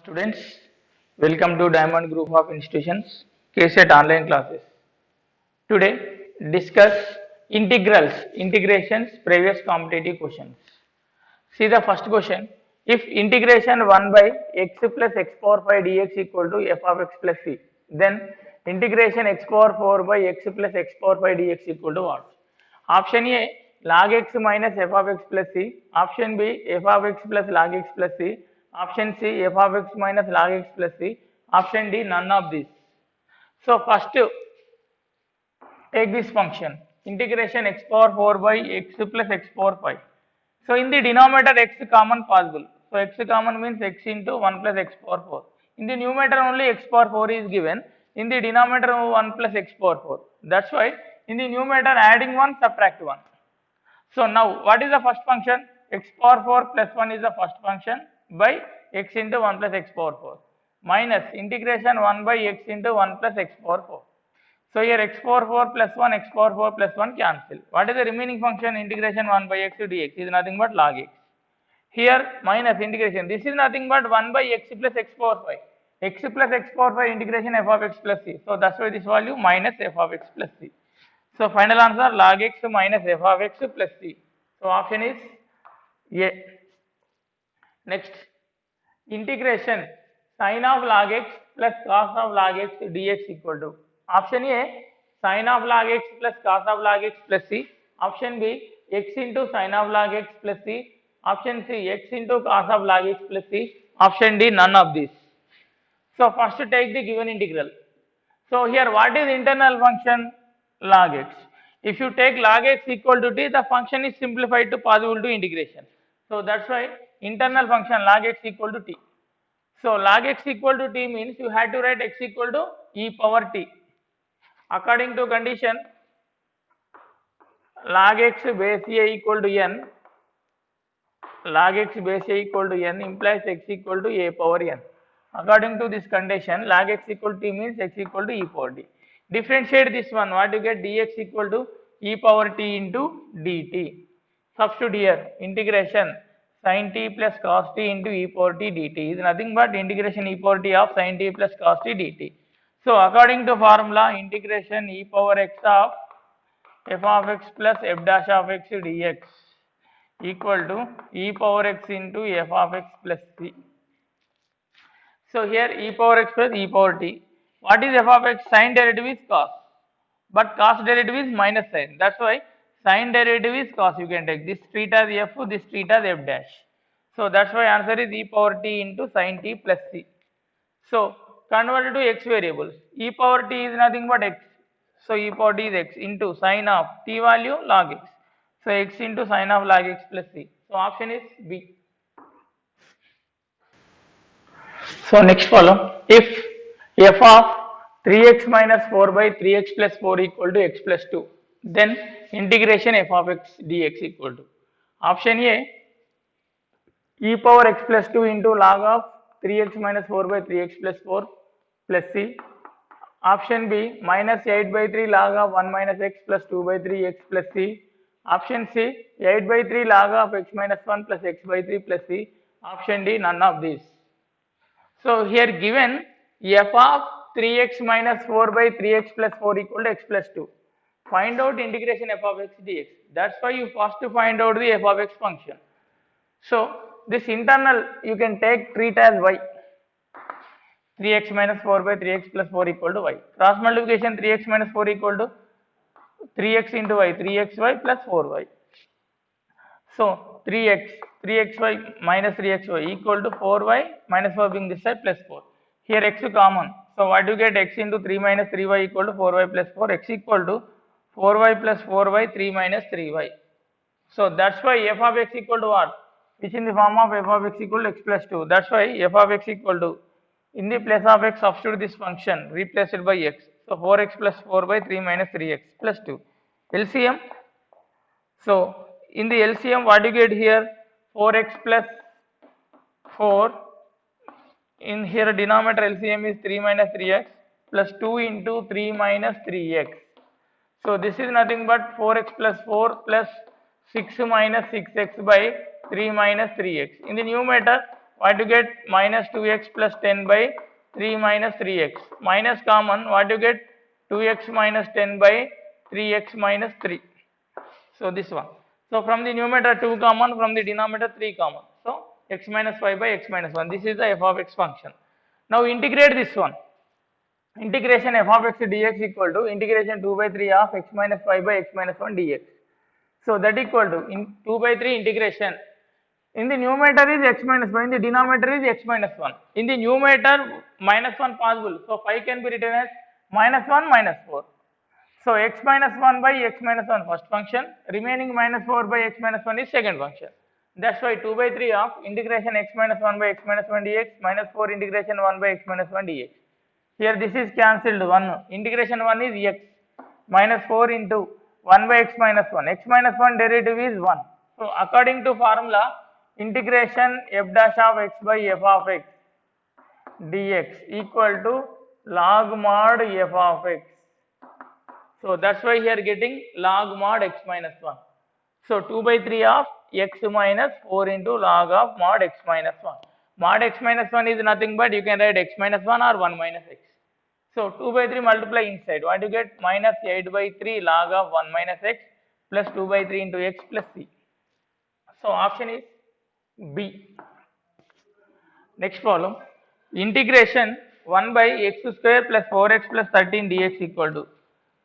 Students, welcome to Diamond Group of Institutions, KSET online classes. Today, discuss integrals, integrations, previous competitive questions. See the first question. If integration 1 by x plus x power 5 dx equal to f of x plus c, then integration x power 4 by x plus x power 5 dx equal to what? Option A, log x minus f of x plus c. Option B, f of x plus log x plus c. Option C, f of x minus log x plus c. Option D, none of these. So first, take this function integration x power 4 by x plus x power 5. So in the denominator x common possible. So x common means x into 1 plus x power 4. In the numerator only x power 4 is given. In the denominator 1 plus x power 4. That's why in the numerator adding 1 subtract 1. So now what is the first function? X power 4 plus 1 is the first function by x into 1 plus x power 4 minus integration 1 by x into 1 plus x power 4. So here x power 4 plus 1, x power 4 plus 1 cancel. What is the remaining function? Integration 1 by x to dx is nothing but log x. Here minus integration. This is nothing but 1 by x plus x power 5. X plus x power 5 integration f of x plus c. So that's why this value minus f of x plus c. So final answer log x minus f of x plus c. So option is A. Next, integration sin of log x plus cos of log x dx equal to option A sin of log x plus cos of log x plus c. Option B x into sin of log x plus c. Option C x into cos of log x plus c. Option D none of these. So first take the given integral. So here what is internal function? Log x. If you take log x equal to t, the function is simplified to possible to integration. So that's why internal function log x equal to t. So log x equal to t means you had to write x equal to e power t. According to condition log x base a equal to n, log x base a equal to n implies x equal to a power n. According to this condition, log x equal to t means x equal to e power t. Differentiate this one, what you get? Dx equal to e power t into dt. Substitute here, integration sin t plus cos t into e power t dt is nothing but integration e power t of sin t plus cos t dt. So according to formula, integration e power x of f of x plus f dash of x dx equal to e power x into f of x plus c. So here e power x plus e power t. What is f of x? Sin derivative is cos, but cos derivative is minus sin. That's why sin derivative is cos. You can take this treat as f, this treat as f dash. So that's why answer is e power t into sin t plus c. So convert it to x variables. E power t is nothing but x. So e power t is x into sin of t value log x. So x into sin of log x plus c. So option is B. So next follow, if f of 3x minus 4 by 3x plus 4 equal to x plus 2, then integration f of x dx equal to option A e power x plus 2 into log of 3x minus 4 by 3x plus 4 plus c. Option B minus 8 by 3 log of 1 minus x plus 2 by 3 x plus c. Option C 8 by 3 log of x minus 1 plus x by 3 plus c. Option D none of these. So here given f of 3x minus 4 by 3x plus 4 equal to x plus 2. Find out integration f of x dx. That's why you first to find out the f of x function. So this internal you can treat as y. 3x minus 4 by 3x plus 4 equal to y. Cross multiplication 3x minus 4 equal to 3x into y, 3xy plus 4y. So 3xy minus 3xy equal to 4y minus 4 being this side plus 4. Here x common. So what do you get? X into 3 minus 3y equal to 4y plus 4. X equal to 4y plus 4y 3 minus 3y. So that's why f of x equal to what? Which in the form of f of x equal to x plus 2. That's why f of x equal to, in the place of x substitute this function, replace it by x. So 4x plus 4 by 3 minus 3x plus 2. LCM. So in the LCM what do you get here? 4x plus 4. In here denominator LCM is 3 minus 3x plus 2 into 3 minus 3x. So this is nothing but 4x plus 4 plus 6 minus 6x by 3 minus 3x. In the numerator what you get? Minus 2x plus 10 by 3 minus 3x. Minus common, what you get? 2x minus 10 by 3x minus 3. So this one. So from the numerator 2 common, from the denominator 3 common. So x minus 5 by x minus 1. This is the f of x function. Now integrate this one. Integration f of x dx equal to integration 2 by 3 of x minus 5 by x minus 1 dx. So that equal to in 2 by 3 integration. In the numerator is x minus 1, in the denominator is x minus 1. In the numerator minus 1 possible. So 5 can be written as minus 1 minus 4. So x minus 1 by x minus 1 first function, remaining minus 4 by x minus 1 is second function. That's why 2 by 3 of integration x minus 1 by x minus 1 dx minus 4 integration 1 by x minus 1 dx. Here this is cancelled 1. Integration 1 is x minus 4 into 1 by x minus 1. X minus 1 derivative is 1. So according to formula, integration f dash of x by f of x dx equal to log mod f of x. So that's why here getting log mod x minus 1. So 2 by 3 of x minus 4 into log of mod x minus 1. Mod x minus 1 is nothing but you can write x minus 1 or 1 minus x. So 2 by 3 multiply inside. What you get? Minus 8 by 3 log of 1 minus x plus 2 by 3 into x plus c. So option is B. Next problem. Integration 1 by x square plus 4x plus 13 dx equal to.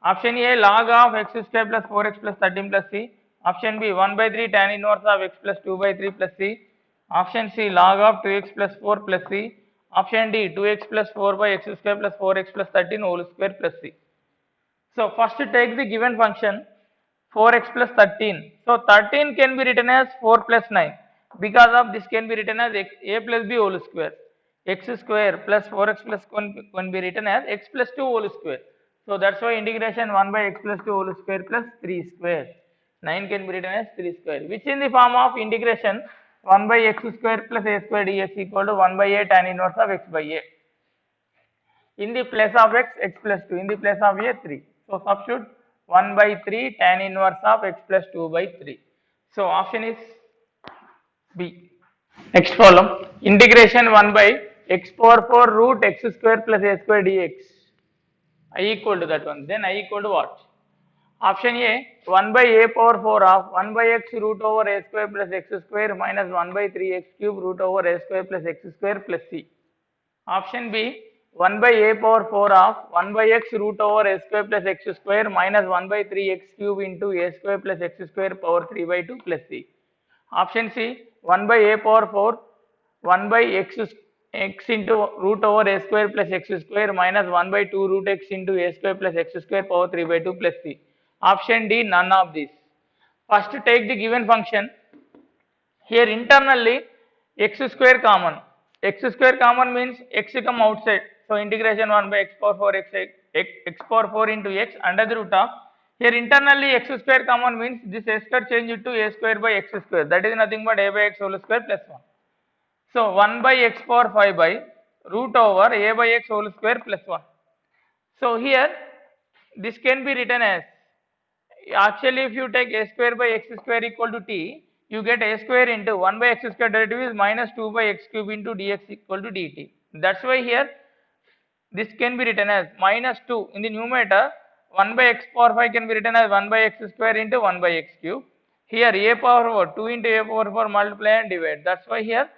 Option A log of x square plus 4x plus 13 plus c. Option B 1 by 3 tan inverse of x plus 2 by 3 plus c. Option C log of 2x plus 4 plus c. Option D 2x plus 4 by x square plus 4x plus 13 whole square plus c. So first take the given function 4x plus 13. So 13 can be written as 4 plus 9. Because of this can be written as a plus b whole square. X square plus 4x plus 1 can be written as x plus 2 whole square. So that's why integration 1 by x plus 2 whole square plus 3 square. 9 can be written as 3 square, which in the form of integration 1 by x square plus a square dx equal to 1 by a tan inverse of x by a. In the place of x, x plus 2. In the place of a, 3. So substitute 1 by 3 tan inverse of x plus 2 by 3. So option is B. Next problem. Integration 1 by x power 4 root x square plus a square dx. I equal to that one. Then I equal to what? Option A 1 by a power 4 of 1 by x root over a square plus x square minus 1 by 3x cube root over a square plus x square plus c. Option B 1 by a power 4 of 1 by x root over a square plus x square minus 1 by 3x cube into a square plus x square power 3 by 2 plus c. Option C 1 by a power 4 1 by x into root over a square plus x square minus 1 by 2 root x into a square plus x square power 3 by 2 plus c. Option D none of these. First take the given function. Here internally x square common. X square common means x come outside. So integration 1 by x power 4 x power 4 into x under the root of. Here internally x square common means this a square change it to a square by x square. That is nothing but a by x whole square plus 1. So 1 by x power 5 by root over a by x whole square plus 1. So here this can be written as, actually if you take a square by x square equal to t, you get a square into 1 by x square derivative is minus 2 by x cube into dx equal to dt. That's why here this can be written as minus 2 in the numerator. 1 by x power 5 can be written as 1 by x square into 1 by x cube. Here a power 4 2 into a power 4 multiply and divide. That's why here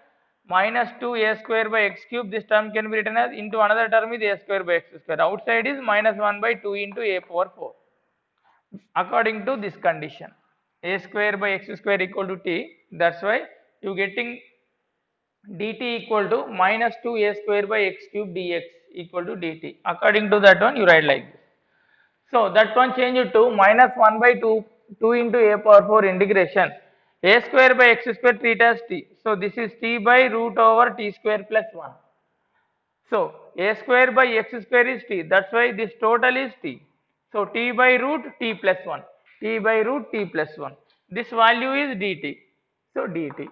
minus 2 a square by x cube, this term can be written as into another term is a square by x square. Outside is minus 1 by 2 into a power 4. According to this condition, a square by x square equal to t. That's why you getting dt equal to minus 2 a square by x cube dx equal to dt. According to that one you write like this. So that one change it to minus 1 by 2 into a power 4 integration a square by x square treat as t. So this is t by root over t square plus 1. So a square by x square is t. That's why this total is t. So t by root t plus 1. T by root t plus 1. This value is dt. So dt.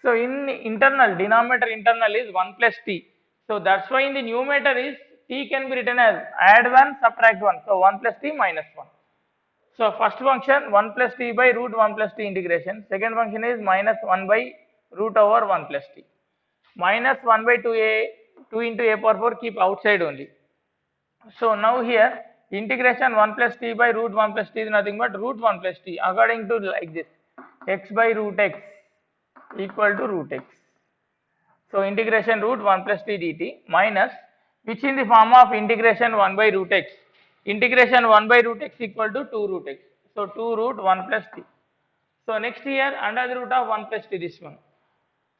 So in internal, denominator internal is 1 plus t. So that's why in the numerator is t can be written as add 1 subtract 1. So 1 plus t minus 1. So first function 1 plus t by root 1 plus t integration. Second function is minus 1 by root over 1 plus t. minus 1 by 2a 2 into a power 4 keep outside only. So now here integration 1 plus t by root 1 plus t is nothing but root 1 plus t according to like this, x by root x equal to root x. So integration root 1 plus t dt minus, which in the form of integration 1 by root x. Integration 1 by root x equal to 2 root x. So 2 root 1 plus t. So next here under the root of 1 plus t, this one.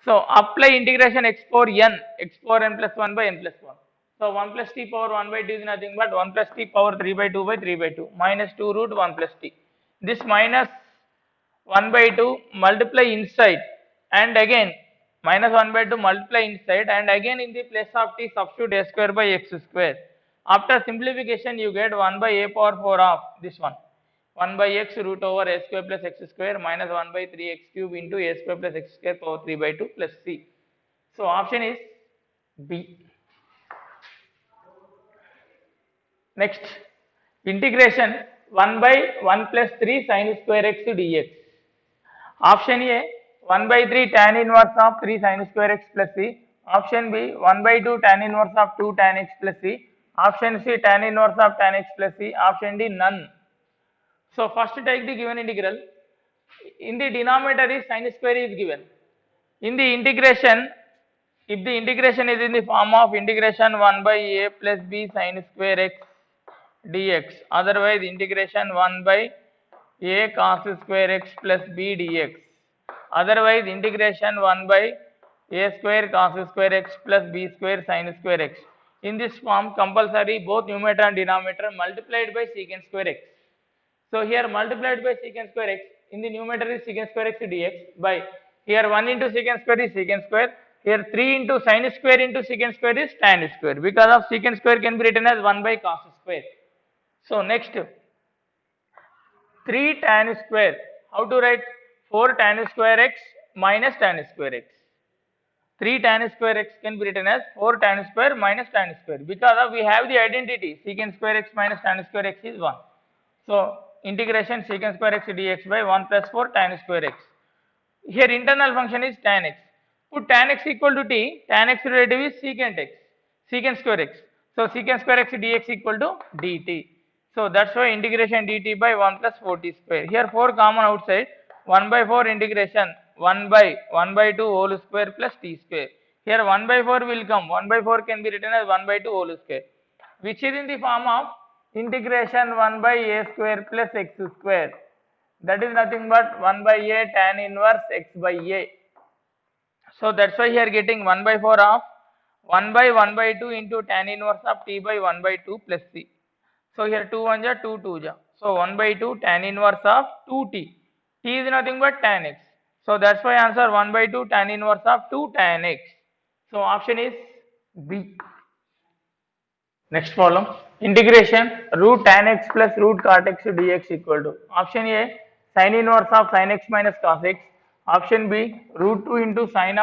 So apply integration x power n, x power n plus 1 by n plus 1. So 1 plus t power 1 by 2 is nothing but 1 plus t power 3 by 2 by 3 by 2 minus 2 root 1 plus t. This minus 1 by 2 multiply inside and again minus 1 by 2 multiply inside and again in the place of t substitute a square by x square. After simplification you get 1 by a power 4 of this one. 1 by x root over a square plus x square minus 1 by 3 x cube into a square plus x square power 3 by 2 plus c. So option is B. Next, integration 1 by 1 plus 3 sin square x dx. Option A 1 by 3 tan inverse of 3 sin square x plus c. Option B 1 by 2 tan inverse of 2 tan x plus c. Option C tan inverse of tan x plus c. Option D none. So first take the given integral. In the denominator is sin square is given. In the integration, if the integration is in the form of integration 1 by a plus b sin square x dx, otherwise integration 1 by a cos square x plus b dx, otherwise integration 1 by a square cos square x plus b square sin square x. In this form compulsory both numerator and denominator multiplied by secant square x. So here multiplied by secant square x, in the numerator is secant square x dx by, here 1 into secant square is secant square, here 3 into sin square into secant square is tan square, because of secant square can be written as 1 by cos square. So next 3 tan square, how to write? 4 tan square x minus tan square x. 3 tan square x can be written as 4 tan square minus tan square, because of we have the identity secant square x minus tan square x is 1. So integration secant square x dx by 1 plus 4 tan square x. Here internal function is tan x. Put tan x equal to t, tan x relative is secant x, secant square x. So secant square x dx equal to dt. So that's why integration dt by 1 plus 4t square. Here 4 common outside, 1 by 4 integration 1 by 2 whole square plus t square. Here 1 by 4 will come, 1 by 4 can be written as 1 by 2 whole square, which is in the form of integration 1 by a square plus x square. That is nothing but 1 by a tan inverse x by a. So that's why here getting 1 by 4 of 1 by 1 by 2 into tan inverse of t by 1 by 2 plus c. So here 2 1 ja 2 2 ja. So 1 by 2 tan inverse of 2t. T is nothing but tan x. So that's why answer 1 by 2 tan inverse of 2 tan x. So option is B. Next problem, integration root tan x plus root cot x dx equal to, option A sin inverse of sin x minus cos x, option B root 2 into sin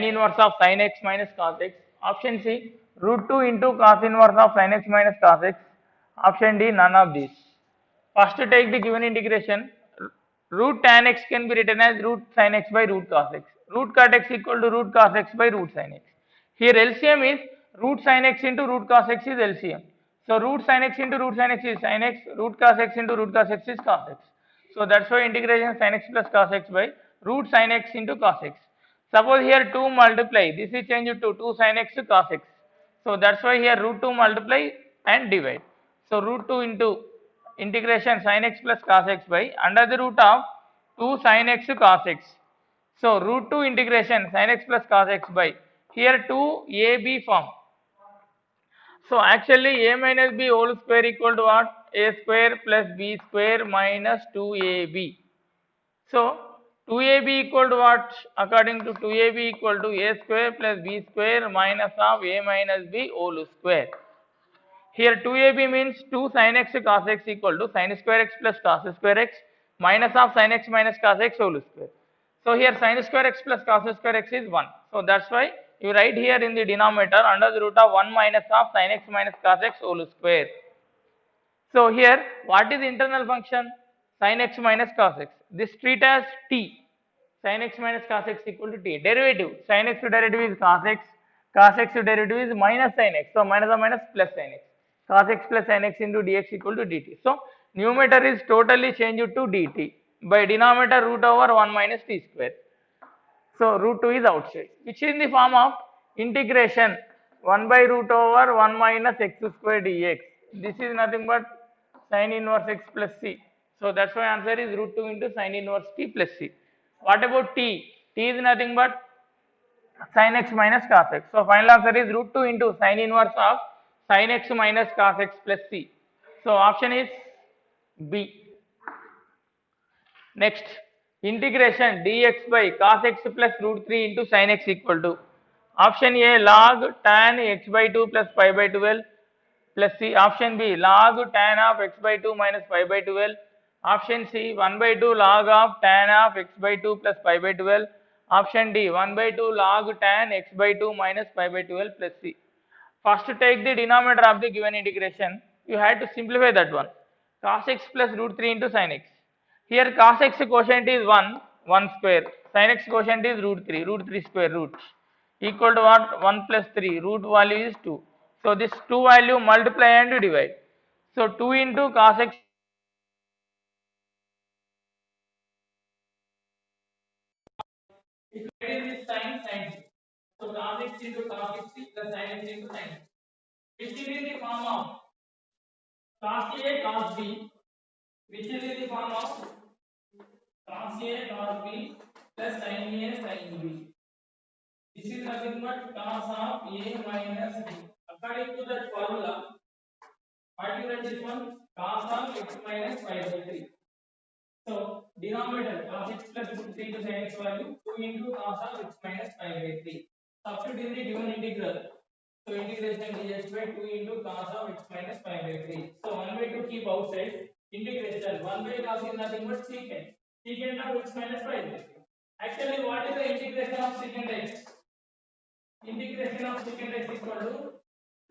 inverse of sin x minus cos x, option C root 2 into cos inverse of sin x minus cos x, option D none of these. First take the given integration, root tan x can be written as root sin x by root cos x, root cot x equal to root cos x by root sin x. Here LCM is root sin x into root cos x is LCM. So root sin x into root sin x is sin x, root cos x into root cos x is cos x. So that's why integration sin x plus cos x by root sin x into cos x. Suppose here 2 multiply, this is changed to 2 sin x to cos x. So that's why here root 2 multiply and divide. So root 2 into integration sin x plus cos x by under the root of 2 sin x to cos x. So root 2 integration sin x plus cos x by here 2 ab form. So actually a minus b whole square equal to what? A square plus b square minus 2ab. So 2ab equal to what? According to 2ab equal to a square plus b square minus of a minus b whole square. Here 2ab means 2 sin x cos x equal to sin square x plus cos square x minus of sin x minus cos x whole square. So here sin square x plus cos square x is 1. So that's why you write here in the denominator under the root of 1 minus of sin x minus cos x whole square. So here what is internal function? Sin x minus cos x. This treat as t. sin x minus cos x equal to t. Derivative, sin x derivative is cos x derivative is minus sin x. So minus or minus plus sin x. Cos x plus sin x into dx equal to dt. So numerator is totally changed to dt by denominator root over 1 minus t square. So root 2 is outside, which is in the form of integration 1 by root over 1 minus x square dx. This is nothing but sin inverse x plus c. So that's why answer is root 2 into sin inverse t plus c. What about t? T is nothing but sin x minus cos x. So final answer is root 2 into sin inverse of sin x minus cos x plus c. So option is B. Next, integration dx by cos x plus root 3 into sin x equal to option A log tan x by 2 plus pi by 12 plus C. Option B log tan of x by 2 minus pi by 12. Option C 1 by 2 log of tan of x by 2 plus pi by 12. Option D 1 by 2 log tan x by 2 minus pi by 12 plus C. First take the denominator of the given integration. You had to simplify that one. Cos x plus root 3 into sin x. Here cos x quotient is 1, 1 square. Sin x quotient is root 3 square root. Equal to what? 1 plus 3. Root value is 2. So this 2 value multiply and divide. So 2 into cos x if you write this sign sin. So cos x into cos x plus sin x into sin x. Which is in the form of cos A cos B, which is in the form of cos A cos B plus sin A sin B. This is nothing but cos of A minus B. According to that formula, what you write this one? Cos of x minus pi by 3. So denominator cos x plus root 3 to sin x value 2 into cos of x minus pi by 3. Substitute in the given integral. So integration dx by 2 into cos of x minus pi by 3. So 1 by 2 keep outside. Integration 1 by cos is nothing but secant. Secant of x minus pi by 3. Actually, what is the integration of secant x? Integration of secant x equal to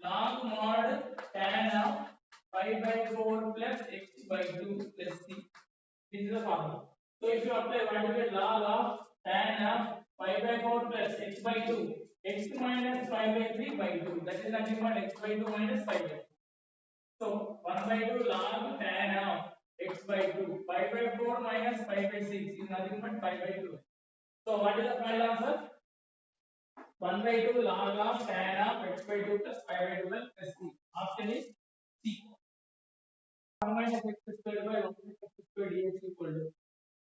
log mod tan of pi by 4 plus x by 2 plus c. This is the formula. So if you apply what you get log of tan of pi by 4 plus x by 2, x minus pi by 3 by 2. That is nothing but x by 2 minus pi by 2. So 1 by 2 log tan of x by 2 pi by 4 minus pi by 6 is nothing but pi by 2. So what is the final answer? 1 by 2 log of tan of x by 2 plus pi by 12 plus c. Option is C. 1 minus x square by 1 plus x square dx equal to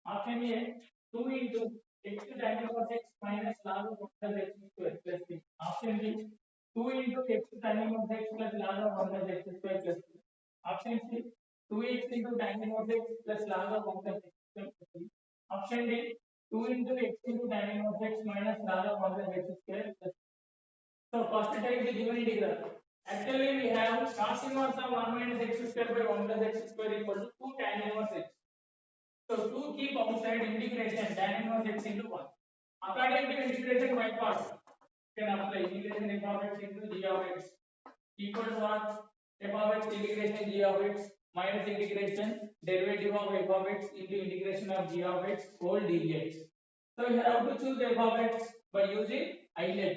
option A 2 into x tan inverse x minus log of 1 plus x square plus c. Option B 2 into x tan inverse x plus log of 1 plus x square plus c. Option C 2x into tan inverse x plus log of 1 plus x square plus c. Option D 2 into x into tan inverse x minus log of 1 plus x square plus c. So first take the given integral. Actually we have cos inverse of 1 minus x square by 1 plus x square equal to 2 tan inverse x. So 2 keep outside integration tan inverse x into 1. According to integration by part, you can apply integration f of x into g of x equal to what? F of x integration g of x minus integration derivative of f of x into integration of g of x whole dx. So you have to choose f of x by using Euler.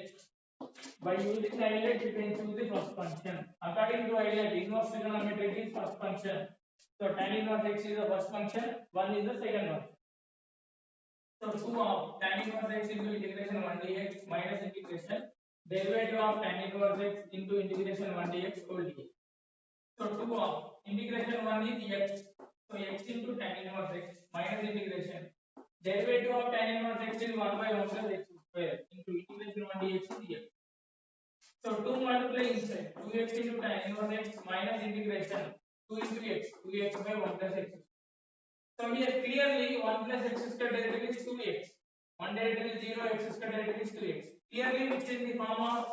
By using Euler, you can choose the first function. According to Euler, inverse trigonometry is first function. So tan inverse x is the first function, 1 is the second one. So 2 of tan inverse x into integration 1 dx minus integration derivative of tan inverse x into integration 1 dx whole dx. So 2 of integration 1 is x. So x into tan inverse x minus integration derivative of tan inverse x is 1 by 1 plus x square into integration 1 dx is x. So 2 multiply inside 2x into tan inverse x minus integration 2 into x 2x by 1 plus x. So here clearly 1 plus x square derivative is 2x. 1 derivative is 0, x square derivative is 2x. Clearly which is in the form of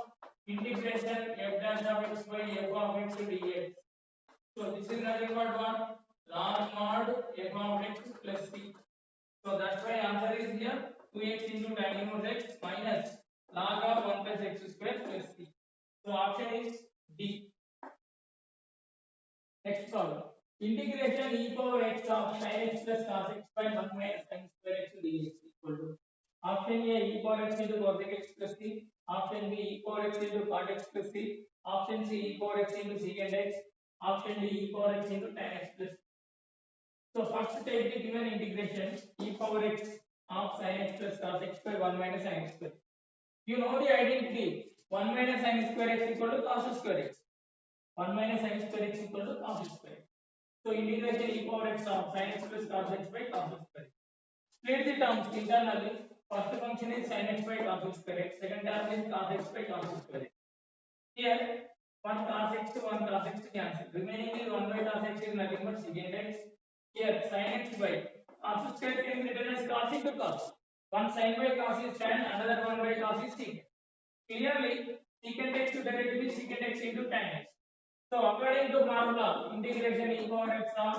integration f dash of x by f of x to dx. So this is nothing but what? Log mod f of x plus c. So that's why answer is here 2x into tan inverse x minus log of 1 plus x square plus c. So option is D. Next problem. Integration e power x of sin x plus cos x by 1 minus sin square x dx equal to first take the given integration e power x of sin x plus cos x by 1 minus sin x square. You know the identity 1 minus sin square x equal to cos square x. 1 minus sin square x equal to cos square x. So integration e power x of sin x plus cos x by cos square x. Split the terms internally. First function is sin x by cos square x. Second term is cos x by cos square x. Here one cos x to one cos x cancel. Remaining is 1 by cos x is nothing but secant x. Here sin x by cos square can be written as cos into cos. One sin by cos is tan, another one by cos is secant. Clearly, secant x to derivative is secant x into tan x. So according to formula, integration e power x of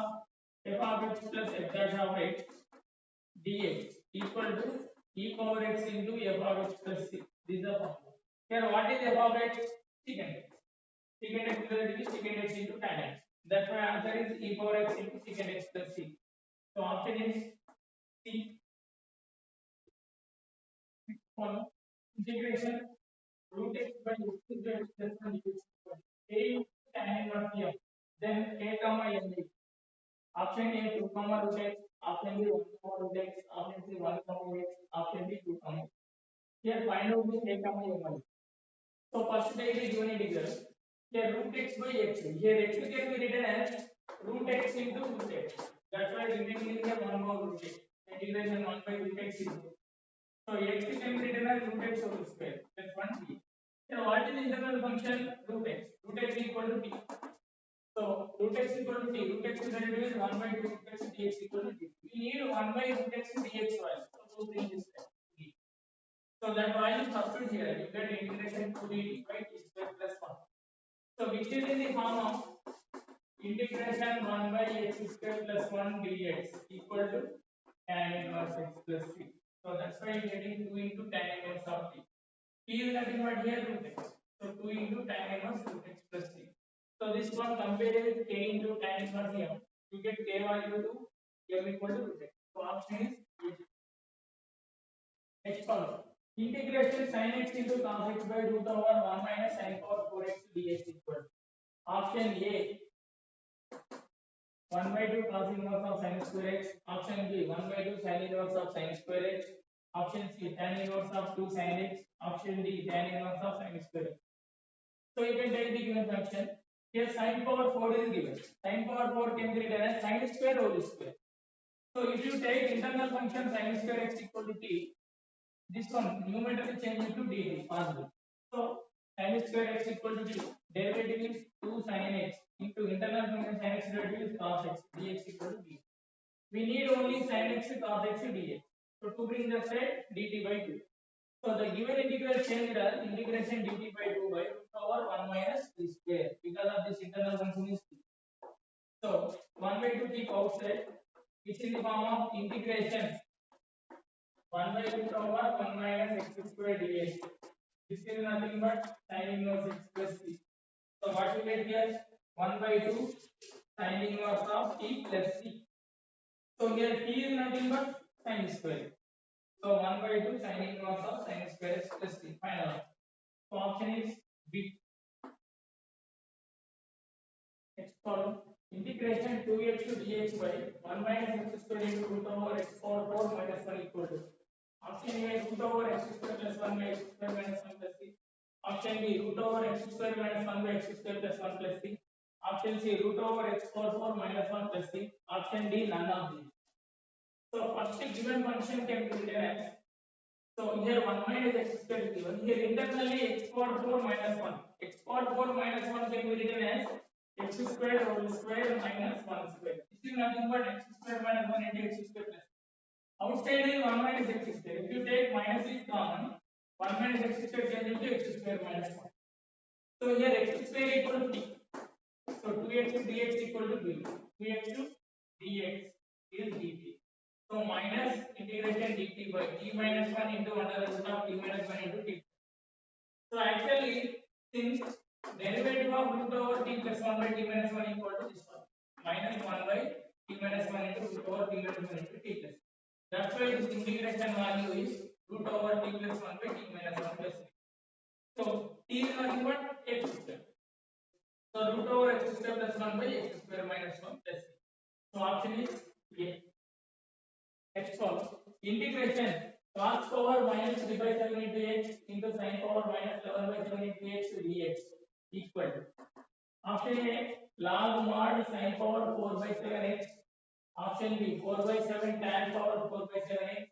f of x plus f dash of x dx equal to e power x into f of x plus c. This is the formula. Here, what is f of x? Secant x. Secant x derivative is secant x into tan x. That's why answer is e power x into secant x plus c. So option is C. Follow integration root x by x square plus 1 dx a tan inverse f. Then a comma n. Option A 2 comma root x. Option B 1 comma root x. Option C 1 comma x. Option D 2 comma. Here find out this a comma n. So first take the given integral. Here root x by x. Here x can be written as root x into root x. That's why remaining is 1 more root x. Integration 1 by root x is. So x can be written as root x whole square. That's 1 t. Now what is the internal function? Root x. Root x equal to t. So root x equal to t. Root x derivative is 1 by 2 root x dx equal to t. We need 1 by root x dx value. So to bring this t. So that value substitute here. You get integration 2 dt by t square plus 1. So which is in the form of integration 1 by x square plus 1 dx equal to tan inverse x plus 3. So that's why you are getting 2 into tan inverse of t. T is nothing but here root x. So 2 into tan inverse root x plus 3. So this one compared with k into tan inverse m, you get k value to m equal to root x. So option is next follow. Integration sin x into cos x by root over 1 minus sin power 4x dx equal. Option A 1 by 2 cos inverse of sin square x. Option B 1 by 2 sin inverse of sin square x. Option C tan inverse of 2 sin x. Option D tan inverse of sin square x. So you can take the given function. Here sin power 4 is given. Sin power 4 can be written as sin square whole square. So if you take internal function sin square x equal to t, this one numerator change into dt possible. So sin square x equal to t. Derivative is 2 sin x into internal function sin x derivative is cos x dx equal to d. We need only sin x cos x dx. So to bring the set dt by 2. So the given integral changed as integration dt by 2 by root over 1 minus t square because of this internal function is t. So 1 by 2 keep outside, which is in the form of integration 1 by root over 1 minus x square dx. This is nothing but sin inverse x plus t. So what we get here 1 by 2 sin inverse of t plus c. So here t is nothing but sin square. So 1 by 2 sin inverse of sin square x plus t. Final. So option is B. Next column. Integration 2x to dx by 1 minus x square into root over x power 4 minus 1 equal to. Option A root over x square plus 1 by x square minus 1 plus c. Option B root over x square minus 1 by x square plus 1 plus c. Option C root over x power 4 minus 1 plus c. Option D none of these. So first given function can be written as, so here 1 minus x square is given. Here internally x power 4 minus 1. X power 4 minus 1 can be written as x square whole square minus 1 square. This is nothing but x square minus 1 into x square plus. Outside is 1 minus x square. If you take minus is common, 1 minus x square change into x square minus 1. So here x square equal to t. So 2x to dx equal to b. 2x to dx is dt. So minus integration dt by t minus 1 into under the root of t minus 1 into t. So actually, since derivative of root over t plus 1 by t minus 1 equal to this one, minus 1 by t minus 1 into root over t minus 1 into t plus. That's why this integration value is root over t plus 1 by t minus 1 plus 3. So t is nothing but x square. So root over x square plus 1 by x square minus 1 plus 3. So option is A. follow. Integration cos power minus 3 by 7 into x into sin power minus 11 by 7 into x dx equal to option A log mod sin power 4 by 7x, option B 4 by 7 tan power 4 by 7x,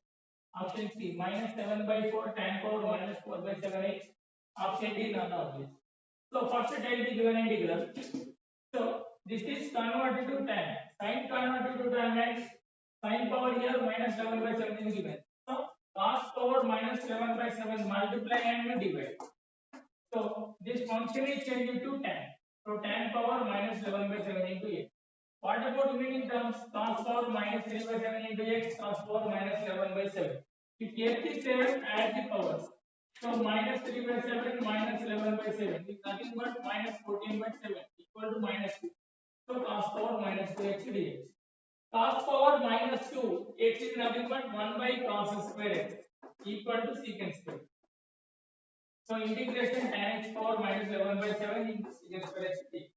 option C minus 7 by 4 tan power minus 4 by 7x, option D none of this. So first take the given integral. So this is converted to tan. Sin converted to tan means sin power here minus 11 by 7 is given. So cos power minus 11 by 7 multiply and divide. So this function is changed to tan. So tan power minus 11 by 7 into x. What about remaining terms? Cos power minus 3 by 7 into x, cos power minus 11 by 7. If x is same, add the powers. So minus 3 by 7 minus 11 by 7 is nothing but minus 14 by 7 equal to minus 2. So cos power minus 2x dx. Cos power minus 2 x is nothing but 1 by cos square x equal to secant square. So integration tan x power minus 11 by 7 into secant square x dx.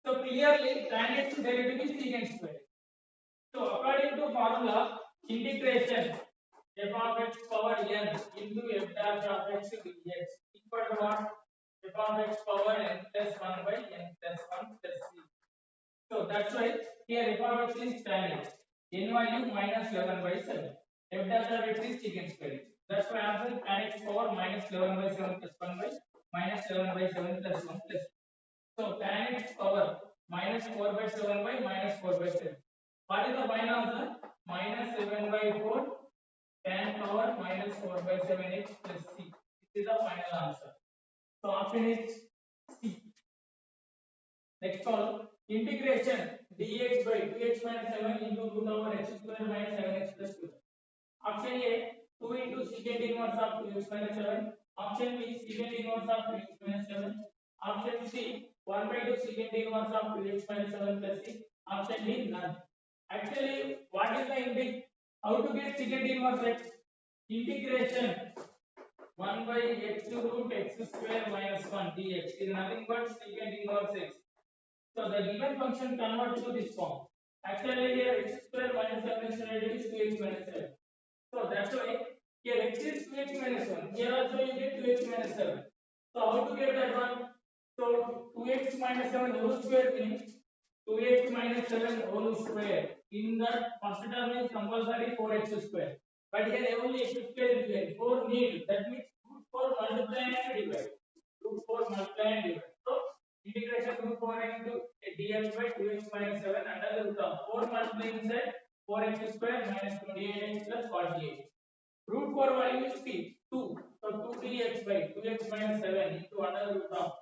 So clearly tan x derivative is secant square. So according to formula, integration f of x power n into f dash of x dx equal to what? F of x power n plus 1 by n plus 1 plus c. So that's why here f of x is tan x, n value minus 11 by 7. F dash of x is secant square. That's why answer tan x power minus 11 by 7 plus 1 by minus 11 by 7 plus 1 plus. So tan x power minus 4 by 7 by minus 4 by 7. What is the final answer? Minus 7 by 4 tan power minus 4 by 7x plus c. This is the final answer. So option is C. Next column, integration dx by 2x minus 7 into root over x square minus 7x plus 2. Option A 2 into secant inverse of 2x minus 7. Option B secant inverse of 2x minus 7. Option C 1 by 2 secant inverse of 2x minus 7 plus 6. Option D none. Actually, what is the how to get secant inverse x? Integration 1 by x root x square minus 1 dx is nothing but secant inverse x. So the given function converts to this form. Actually here x square minus 7 is 2x minus 7. So that's why here x is 2x minus 1. Here also you get 2x minus 7. So how to get that one? So 2x minus 7 whole square means 2x minus 7 whole square. In the first term is compulsory 4x square. But here only x square is there. 4 need. That means root 4 multiply and divide. Root 4 multiply and divide. So integration root 4 into dx by 2x minus 7 under the root of 4 multiply inside 4x square minus 28x plus 48. Root 4 value is 2. So 2 dx by 2x minus 7 into under the root of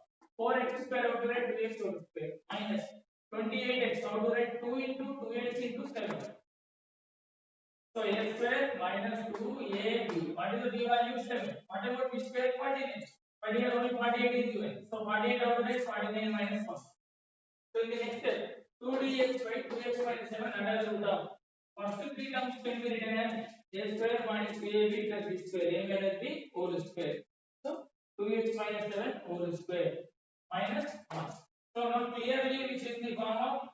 4x square out to write 2x whole square minus 28x out to write 2 into 2x into 7. So a square minus 2ab. What is the b value? 7. What about b square? 48. But here only 48 is given. So 48 out of 49 minus 1. So in the next step, 2dx by 2x minus 7 under the root of first three terms can be written as a square minus 2ab plus b square. A minus b whole square. So 2x minus 7 whole square minus 1. So now clearly which is the form of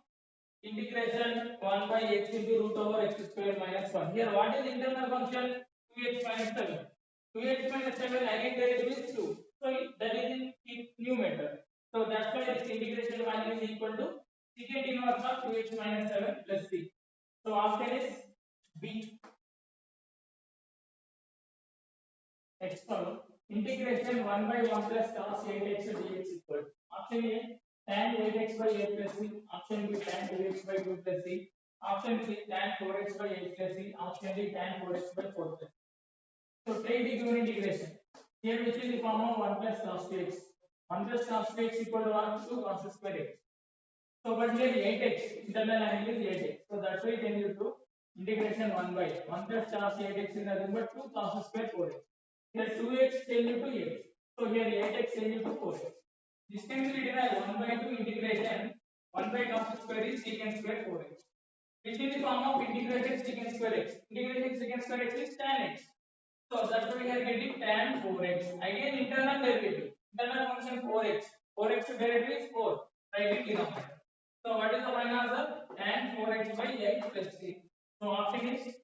integration 1 by x into root over x square minus 1. Here what is the internal function? 2x minus 7. 2x minus 7 again derivative is 2. So that is in numerator. So that's why this integration value is equal to secant inverse of 2x minus 7 plus 3. So option is B. Next column, integration 1 by 1 plus cos 8x dx equal. Option A tan 8x by 8 plus c. Option B tan 2x by 2 plus c. Option C tan 4x by 8 plus c. Option D tan 4x by 4 plus. So take the given integration. Here which is the form of 1 plus cos 2x. 1 plus cos 2x equal to what? 2 cos square x. So but here 8x, internal angle is 8x. So that's why then you do integration 1 by 1 plus cos 8x is nothing but 2 cos square 4x. Here 2x change to x. So here 8x change to 4x. This can be written as 1 by 2 integration 1 by cos square is secant square 4x. Which is the form of integrated secant square x. Integrated secant square x is tan x. So that's why we are getting tan 4x. Again internal derivative. Internal function 4x. 4x derivative is 4. Write it denominator. So what is the final answer? Tan 4x by 8 plus 3. So option is